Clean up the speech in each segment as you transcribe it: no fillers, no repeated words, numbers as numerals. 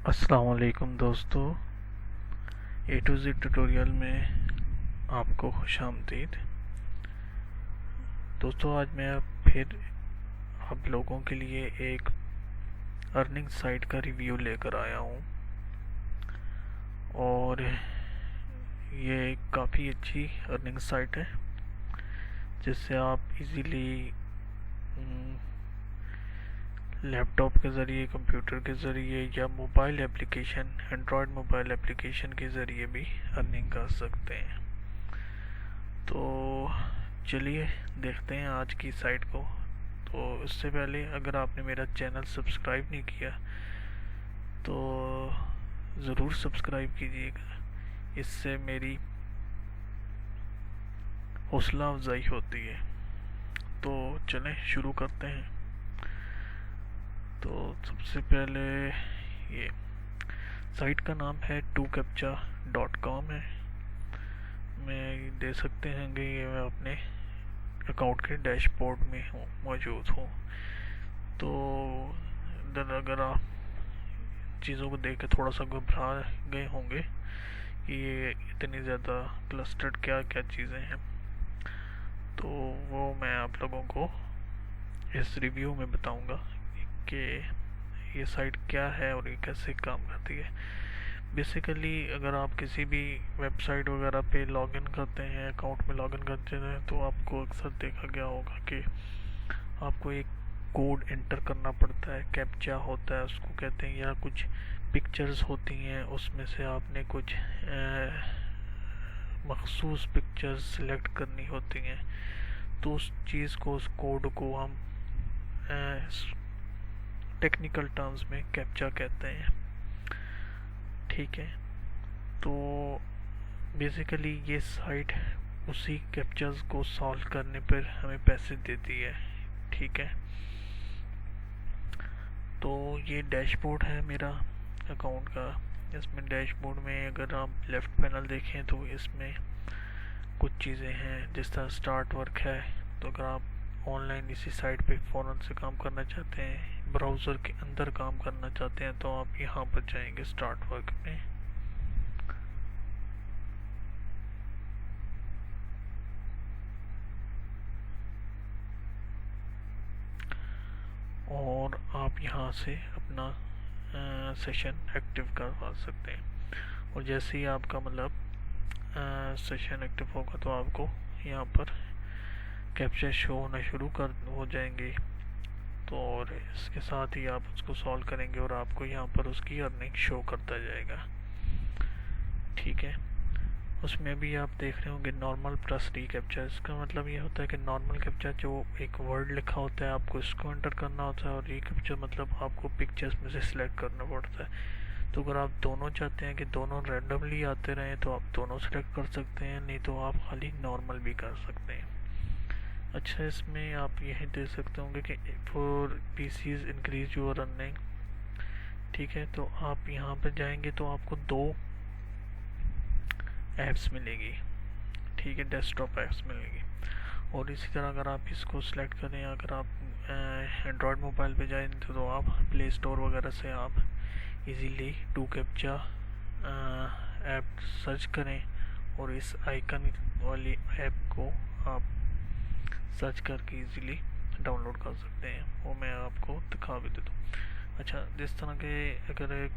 अस्सलाम वालेकुम दोस्तों, ए टू ज़ेड ट्यूटोरियल में आपको खुशामदीद। दोस्तों, आज मैं फिर आप लोगों के लिए एक अर्निंग साइट का रिव्यू लेकर आया हूँ और ये काफ़ी अच्छी अर्निंग साइट है जिससे आप इजीली लैपटॉप के ज़रिए, कंप्यूटर के ज़रिए या mobile application, Android mobile application के ज़रिए भी अर्निंग कर सकते हैं। तो चलिए देखते हैं आज की साइट को। तो उससे पहले अगर आपने मेरा चैनल सब्सक्राइब नहीं किया तो ज़रूर सब्सक्राइब कीजिएगा, इससे मेरी हौसला अफजाई होती है। तो चलें शुरू करते हैं। तो सबसे पहले ये साइट का नाम है TwoCaptcha.com है। मैं दे सकते हैं कि ये मैं अपने अकाउंट के डैशबोर्ड में मौजूद हूँ। तो इधर अगर आप चीज़ों को देख के थोड़ा सा घबरा गए होंगे कि ये इतनी ज़्यादा क्लस्टर्ड क्या क्या चीज़ें हैं, तो वो मैं आप लोगों को इस रिव्यू में बताऊंगा कि ये साइट क्या है और ये कैसे काम करती है। बेसिकली अगर आप किसी भी वेबसाइट वगैरह पे लॉगिन करते हैं, अकाउंट में लॉगिन करते हैं, तो आपको अक्सर देखा गया होगा कि आपको एक कोड एंटर करना पड़ता है, कैप्चा होता है उसको कहते हैं, या कुछ पिक्चर्स होती हैं, उसमें से आपने कुछ मखसूस पिक्चर्स सेलेक्ट करनी होती हैं। तो उस चीज़ को, उस कोड को हम टेक्निकल टर्म्स में कैप्चा कहते हैं। ठीक है, तो बेसिकली ये साइट उसी कैप्चर्स को सॉल्व करने पर हमें पैसे देती है। ठीक है, तो ये डैशबोर्ड है मेरा अकाउंट का। इसमें डैशबोर्ड में अगर आप लेफ़्ट पैनल देखें तो इसमें कुछ चीज़ें हैं, जिस तरह स्टार्ट वर्क है। तो अगर आप ऑनलाइन इसी साइट पे फ़ौरन से काम करना चाहते हैं, ब्राउज़र के अंदर काम करना चाहते हैं, तो आप यहाँ पर जाएंगे स्टार्ट वर्क में। और आप यहाँ से अपना सेशन एक्टिव करवा सकते हैं। और जैसे ही आपका मतलब सेशन एक्टिव होगा तो आपको यहाँ पर कैप्चा शो होना शुरू हो जाएंगे। तो और इसके साथ ही आप उसको सॉल्व करेंगे और आपको यहाँ पर उसकी अर्निंग शो करता जाएगा। ठीक है, उसमें भी आप देख रहे होंगे नॉर्मल प्लस री कैप्चा। इसका मतलब ये होता है कि नॉर्मल कैप्चा जो एक वर्ड लिखा होता है, आपको इसको एंटर करना होता है, और री कैप्चा मतलब आपको पिक्चर्स में से सिलेक्ट करना पड़ता है। तो अगर आप दोनों चाहते हैं कि दोनों रैंडमली आते रहें तो आप दोनों सेलेक्ट कर सकते हैं, नहीं तो आप खाली नॉर्मल भी कर सकते हैं। अच्छा, इसमें आप यही देख सकते होंगे कि for pieces increase your earning. ठीक है, तो आप यहाँ पर जाएंगे तो आपको दो ऐप्स मिलेगी। ठीक है, डेस्कटॉप ऐप्स मिलेगी। और इसी तरह अगर आप इसको सिलेक्ट करें, अगर आप एंड्रॉयड मोबाइल पे जाएं तो आप प्ले स्टोर वगैरह से आप इजीली TwoCaptcha ऐप सर्च करें और इस आइकन वाली ऐप को आप सर्च करके इजीली डाउनलोड कर सकते हैं। वो मैं आपको दिखा भी देता हूँ। अच्छा, जिस तरह के अगर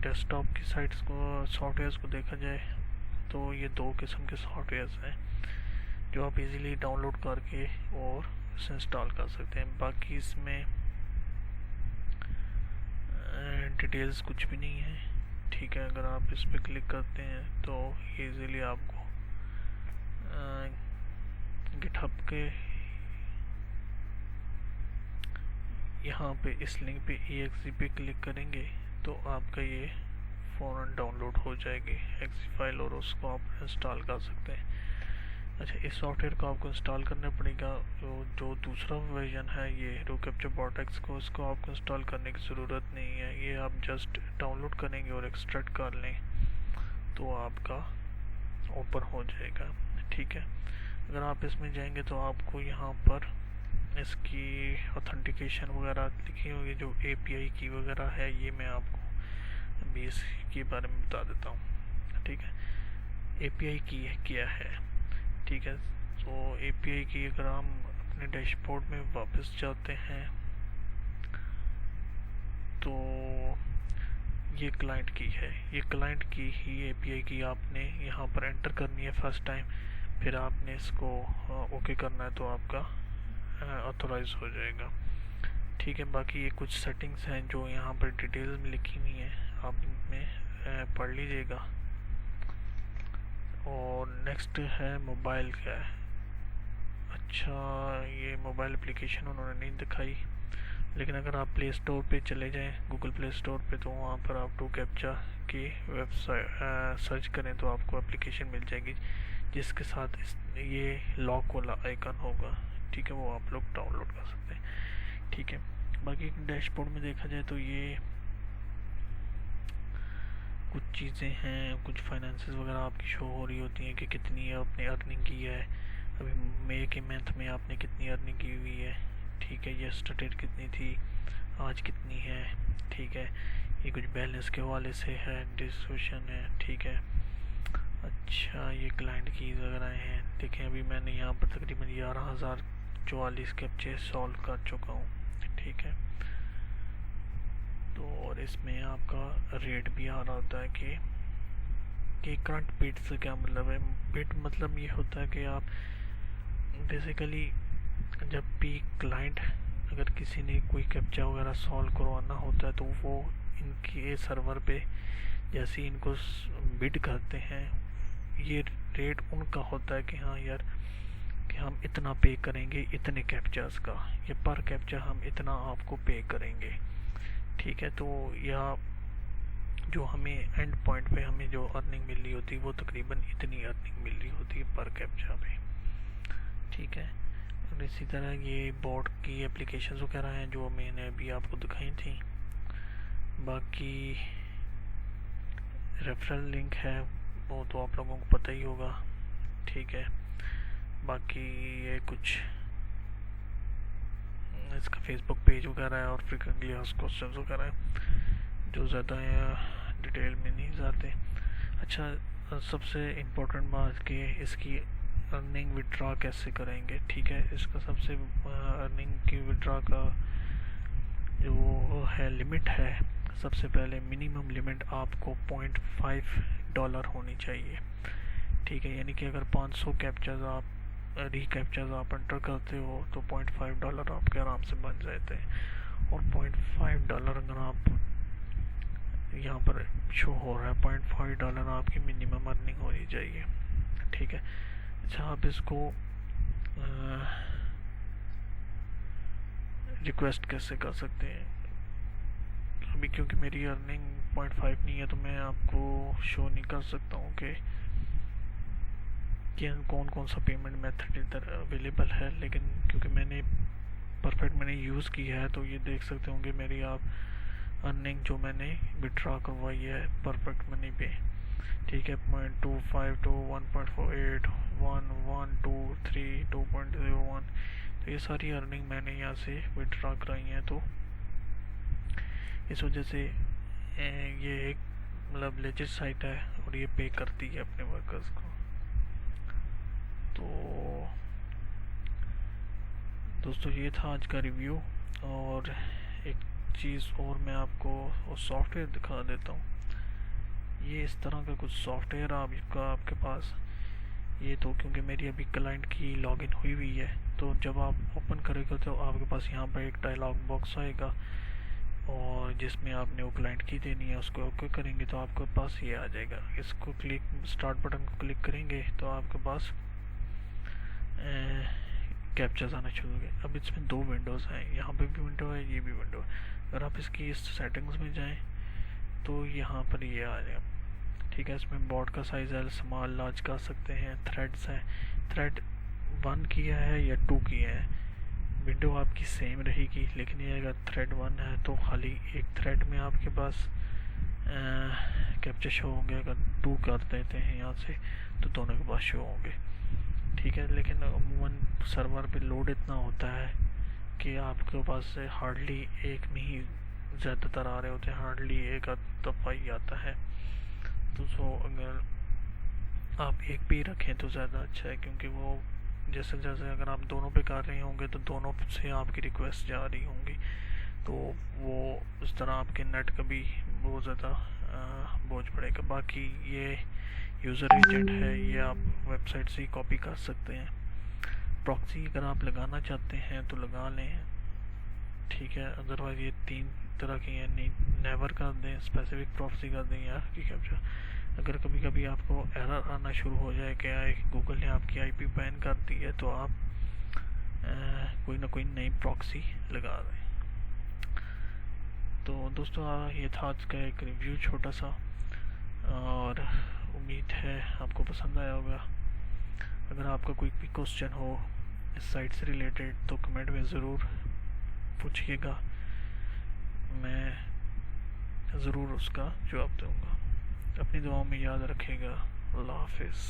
डेस्कटॉप की साइट्स को, सॉफ्टवेयर्स को देखा जाए तो ये दो किस्म के सॉफ्टवेयर्स हैं जो आप इजीली डाउनलोड करके और इसे इंस्टॉल कर सकते हैं। बाकी इसमें डिटेल्स कुछ भी नहीं है। ठीक है, अगर आप इस पर क्लिक करते हैं तो इजीली आपको गिटहब के यहाँ पे इस लिंक पे exe पे क्लिक करेंगे तो आपका ये फ़ौरन डाउनलोड हो जाएगी exe फाइल, और उसको आप इंस्टॉल कर सकते हैं। अच्छा, इस सॉफ्टवेयर को आपको इंस्टॉल करना पड़ेगा। जो दूसरा वर्जन है ये TwoCaptcha Bot X को, उसको आपको इंस्टॉल करने की ज़रूरत नहीं है। ये आप जस्ट डाउनलोड करेंगे और एक्सट्रैक्ट कर लें तो आपका ओपन हो जाएगा। ठीक है, अगर आप इसमें जाएंगे तो आपको यहाँ पर इसकी ऑथेंटिकेशन वगैरह लिखी होगी, जो API की वगैरह है, ये मैं आपको अभी इसके बारे में बता देता हूँ। ठीक है, API की क्या है। ठीक है, तो API की अगर हम अपने डैशबोर्ड में वापस जाते हैं तो ये क्लाइंट की है, ये क्लाइंट की ही API की आपने यहाँ पर एंटर करनी है फर्स्ट टाइम, फिर आपने इसको ओके करना है तो आपका ऑथोराइज हो जाएगा। ठीक है, बाकी ये कुछ सेटिंग्स हैं जो यहाँ पर डिटेल में लिखी हुई हैं, आप इनमें पढ़ लीजिएगा। और नेक्स्ट है मोबाइल का। अच्छा, ये मोबाइल एप्लीकेशन उन्होंने नहीं दिखाई, लेकिन अगर आप प्ले स्टोर पे चले जाएं, गूगल प्ले स्टोर पे, तो वहाँ पर आप 2Captcha की वेबसाइट सर्च करें तो आपको एप्लीकेशन मिल जाएगी जिसके साथ ये लॉक वाला आइकन होगा। ठीक है, वो आप लोग डाउनलोड कर सकते हैं। ठीक है, बाकी डैशबोर्ड में देखा जाए तो ये कुछ चीज़ें हैं, कुछ फाइनेंसेस वगैरह आपकी शो हो रही होती हैं कि कितनी आपने अर्निंग की है, अभी मई के मंथ में आपने कितनी अर्निंग की हुई है। ठीक है, यस्टरडे कितनी थी, आज कितनी है। ठीक है, ये कुछ बैलेंस के हवाले से है, डिस्ट्रीब्यूशन है। ठीक है, अच्छा, ये क्लाइंट कीज वगैरह हैं। देखें, अभी मैंने यहाँ पर तकरीबन 11,044 कैप्चे सॉल्व कर चुका हूँ। ठीक है, तो और इसमें आपका रेट भी आ रहा होता है कि करंट बिट से क्या मतलब है। बिट मतलब ये होता है कि आप बेसिकली जब भी क्लाइंट अगर किसी ने कोई कैप्चा वगैरह सॉल्व करवाना होता है तो वो इनके सर्वर पे जैसे इनको बिड करते हैं, ये रेट उनका होता है कि हाँ यार कि हम इतना पे करेंगे इतने कैप्चास का, या पर कैप्चा हम इतना आपको पे करेंगे। ठीक है, तो या जो हमें एंड पॉइंट पे हमें जो अर्निंग मिल रही होती है वो तकरीबन इतनी अर्निंग मिल रही होती है पर कैप्चा पे। ठीक है, और इसी तरह ये बोट की एप्लीकेशंस वगैरह हैं जो मैंने अभी आपको दिखाई थी। बाकी रेफरल लिंक है वो तो आप लोगों को पता ही होगा। ठीक है, बाकी ये कुछ इसका फेसबुक पेज वगैरह है और फ्रीक्वेंटली आस्क्ड क्वेश्चंस वगैरह है जो ज़्यादा डिटेल में नहीं जाते। अच्छा, सबसे इम्पोर्टेंट बात कि इसकी अर्निंग विड्रॉ कैसे करेंगे। ठीक है, इसका सबसे अर्निंग की विड्रॉ का जो है लिमिट है, सबसे पहले मिनिमम लिमिट आपको $0.5 होनी चाहिए। ठीक है, यानी कि अगर 500 कैप्चर्स आप रीकैप्चर्स आप एंटर करते हो तो $0.5 आपके आराम से बन जाते हैं। और $0.5 अगर आप यहाँ पर शो हो रहा है, $0.5 आपकी मिनिमम अर्निंग होनी चाहिए। ठीक है, अच्छा, आप इसको रिक्वेस्ट कैसे कर सकते हैं। अभी क्योंकि मेरी अर्निंग 0.5 नहीं है तो मैं आपको शो नहीं कर सकता हूँ कि कौन कौन सा पेमेंट मेथड इधर अवेलेबल है, लेकिन क्योंकि मैंने मैंने यूज़ किया है तो ये देख सकते होंगे मेरी आप अर्निंग जो मैंने विड्रॉ करवाई है परफेक्ट मनी पे। ठीक है, 0.252 1.48 1 1 2 3 2.01, तो ये सारी अर्निंग मैंने यहाँ से विड्रॉ कराई हैं। तो इस वजह से ये एक मतलब लेजिट साइट है और ये पे करती है अपने वर्कर्स को। तो दोस्तों, ये था आज का रिव्यू। और एक चीज़ और मैं आपको सॉफ्टवेयर दिखा देता हूँ। ये इस तरह का कुछ सॉफ्टवेयर आपके पास, ये तो क्योंकि मेरी अभी क्लाइंट की लॉगिन हुई हुई है, तो जब आप ओपन करेंगे तो आपके पास यहाँ पर एक डायलॉग बॉक्स आएगा और जिसमें आपने वो क्लाइंट की देनी है, उसको ओके करेंगे तो आपके पास ये आ जाएगा। इसको स्टार्ट बटन को क्लिक करेंगे तो आपके पास कैप्चर्स आना शुरू हो गए। अब इसमें 2 विंडोज़ हैं, यहाँ पे भी विंडो है, ये भी विंडो है। अगर आप इसकी इस सेटिंग्स में जाएं तो यहाँ पर ये आ जाए। ठीक है, इसमें बॉट का साइज़ है, स्मॉल लार्ज कर सकते हैं। थ्रेड्स हैं, थ्रेड 1 किया है या 2 किया है, विंडो आपकी सेम रहेगी, लेकिन ये अगर थ्रेड 1 है तो खाली एक थ्रेड में आपके पास कैप्चर शो होंगे। अगर 2 कर देते हैं यहाँ से तो दोनों के पास शो होंगे। ठीक है, लेकिन अमूमन सर्वर पे लोड इतना होता है कि आपके पास से हार्डली एक में ही ज़्यादातर आ रहे होते हैं, हार्डली एक आध दफ़ा ही आता है। तो अगर आप एक पे ही रखें तो ज़्यादा अच्छा है, क्योंकि वो जैसे जैसे अगर आप दोनों पे कर रहे होंगे तो दोनों से आपकी रिक्वेस्ट जा रही होंगी, तो वो उस तरह आपके नेट का भी बहुत ज़्यादा बोझ पड़ेगा। बाकी ये यूज़र एजेंट है, ये आप वेबसाइट से ही कॉपी कर सकते हैं। प्रॉक्सी अगर आप लगाना चाहते हैं तो लगा लें, ठीक है। अदरवाइज़ ये 3 तरह की हैं, नेवर कर दें, स्पेसिफिक प्रॉक्सी कर दें या की कैप्चा। अगर कभी कभी आपको एरर आना शुरू हो जाए कि गूगल ने आपकी आईपी बैन कर दी है, तो आप कोई ना कोई नई प्रॉक्सी लगा दें। तो दोस्तों ये था आज का एक रिव्यू छोटा सा, और उम्मीद है आपको पसंद आया होगा। अगर आपका कोई भी क्वेश्चन हो इस साइट से रिलेटेड तो कमेंट में ज़रूर पूछिएगा, मैं ज़रूर उसका जवाब दूँगा। अपनी दुआओं में याद रखिएगा। अल्लाह हाफिज़।